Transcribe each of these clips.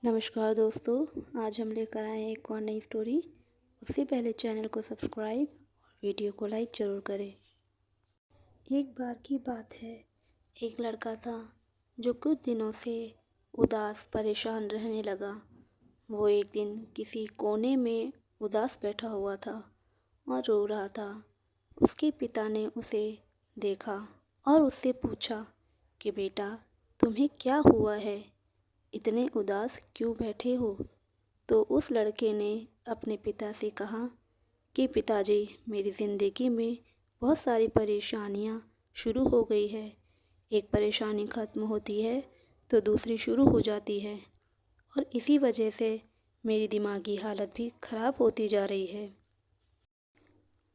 नमस्कार दोस्तों। आज हम लेकर आए हैं एक और नई स्टोरी। उससे पहले चैनल को सब्सक्राइब और वीडियो को लाइक ज़रूर करें। एक बार की बात है, एक लड़का था जो कुछ दिनों से उदास परेशान रहने लगा। वो एक दिन किसी कोने में उदास बैठा हुआ था और रो रहा था। उसके पिता ने उसे देखा और उससे पूछा कि बेटा, तुम्हें क्या हुआ है, इतने उदास क्यों बैठे हो। तो उस लड़के ने अपने पिता से कहा कि पिताजी, मेरी ज़िंदगी में बहुत सारी परेशानियां शुरू हो गई है। एक परेशानी ख़त्म होती है तो दूसरी शुरू हो जाती है और इसी वजह से मेरी दिमागी हालत भी ख़राब होती जा रही है।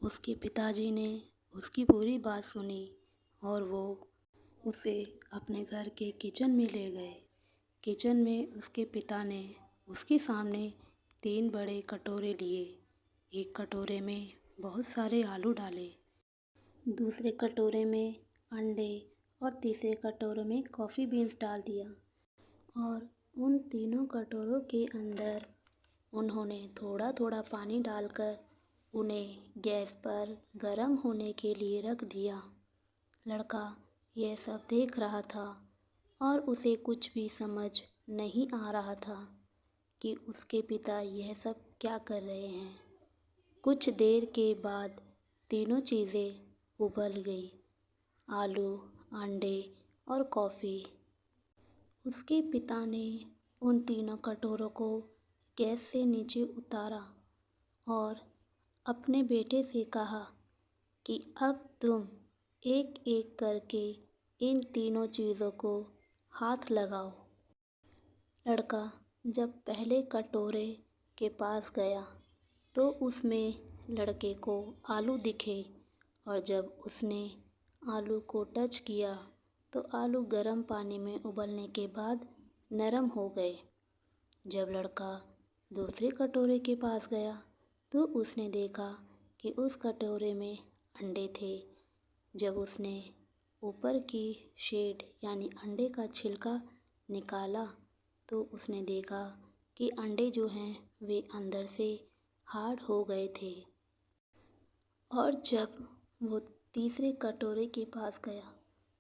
उसके पिताजी ने उसकी पूरी बात सुनी और वो उसे अपने घर के किचन में ले गए। किचन में उसके पिता ने उसके सामने 3 बड़े कटोरे लिए। एक कटोरे में बहुत सारे आलू डाले, दूसरे कटोरे में अंडे और तीसरे कटोरे में कॉफ़ी बीन्स डाल दिया और उन तीनों कटोरों के अंदर उन्होंने थोड़ा थोड़ा पानी डालकर उन्हें गैस पर गर्म होने के लिए रख दिया। लड़का यह सब देख रहा था और उसे कुछ भी समझ नहीं आ रहा था कि उसके पिता यह सब क्या कर रहे हैं। कुछ देर के बाद तीनों चीज़ें उबल गई, आलू, अंडे और कॉफ़ी। उसके पिता ने उन तीनों कटोरों को गैस से नीचे उतारा और अपने बेटे से कहा कि अब तुम एक एक करके इन तीनों चीज़ों को हाथ लगाओ। लड़का जब पहले कटोरे के पास गया तो उसमें लड़के को आलू दिखे और जब उसने आलू को टच किया तो आलू गर्म पानी में उबलने के बाद नरम हो गए। जब लड़का दूसरे कटोरे के पास गया तो उसने देखा कि उस कटोरे में अंडे थे। जब उसने ऊपर की शेड यानी अंडे का छिलका निकाला तो उसने देखा कि अंडे जो हैं वे अंदर से हार्ड हो गए थे। और जब वो तीसरे कटोरे के पास गया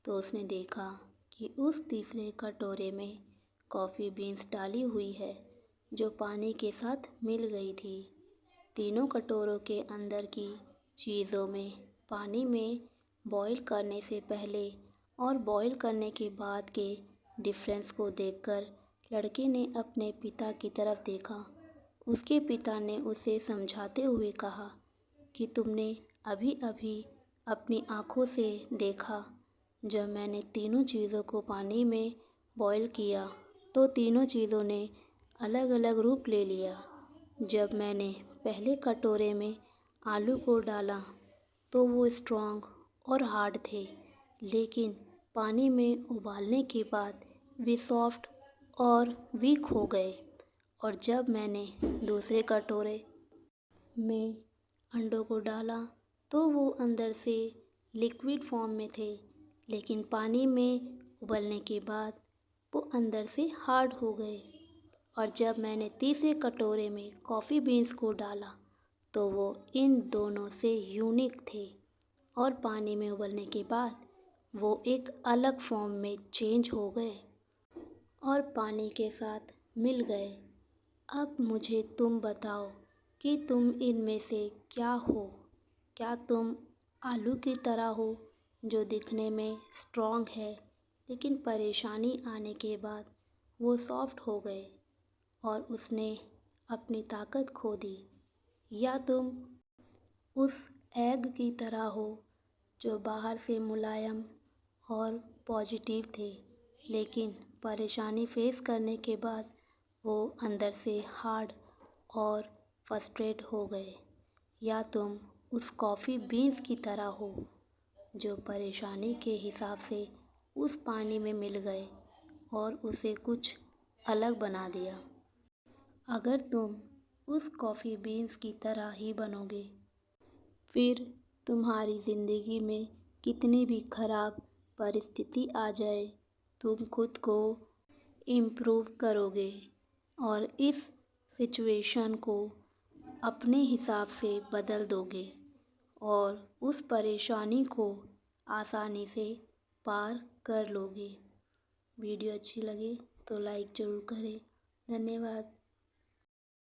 तो उसने देखा कि उस तीसरे कटोरे में कॉफ़ी बीन्स डाली हुई है जो पानी के साथ मिल गई थी। तीनों कटोरों के अंदर की चीज़ों में पानी में बॉईल करने से पहले और बॉईल करने के बाद के डिफरेंस को देखकर लड़के ने अपने पिता की तरफ देखा। उसके पिता ने उसे समझाते हुए कहा कि तुमने अभी अभी अपनी आँखों से देखा, जब मैंने तीनों चीज़ों को पानी में बॉईल किया तो तीनों चीज़ों ने अलग अलग रूप ले लिया। जब मैंने पहले कटोरे में आलू को डाला तो वो स्ट्रॉन्ग और हार्ड थे, लेकिन पानी में उबालने के बाद वे सॉफ्ट और वीक हो गए। और जब मैंने दूसरे कटोरे में अंडों को डाला तो वो अंदर से लिक्विड फॉर्म में थे, लेकिन पानी में उबलने के बाद वो अंदर से हार्ड हो गए। और जब मैंने तीसरे कटोरे में कॉफ़ी बीन्स को डाला तो वो इन दोनों से यूनिक थे और पानी में उबलने के बाद वो एक अलग फॉर्म में चेंज हो गए और पानी के साथ मिल गए। अब मुझे तुम बताओ कि तुम इनमें से क्या हो? क्या तुम आलू की तरह हो जो दिखने में स्ट्रॉन्ग है लेकिन परेशानी आने के बाद वो सॉफ्ट हो गए और उसने अपनी ताकत खो दी? या तुम उस एग की तरह हो जो बाहर से मुलायम और पॉजिटिव थे, लेकिन परेशानी फेस करने के बाद वो अंदर से हार्ड और फ्रस्ट्रेट हो गए? या तुम उस कॉफ़ी बीन्स की तरह हो जो परेशानी के हिसाब से उस पानी में मिल गए और उसे कुछ अलग बना दिया? अगर तुम उस कॉफ़ी बीन्स की तरह ही बनोगे, फिर तुम्हारी ज़िंदगी में कितनी भी ख़राब परिस्थिति आ जाए, तुम खुद को इम्प्रूव करोगे। और इस सिचुएशन को अपने हिसाब से बदल दोगे और उस परेशानी को आसानी से पार कर लोगे। वीडियो अच्छी लगे तो लाइक ज़रूर करें। धन्यवाद।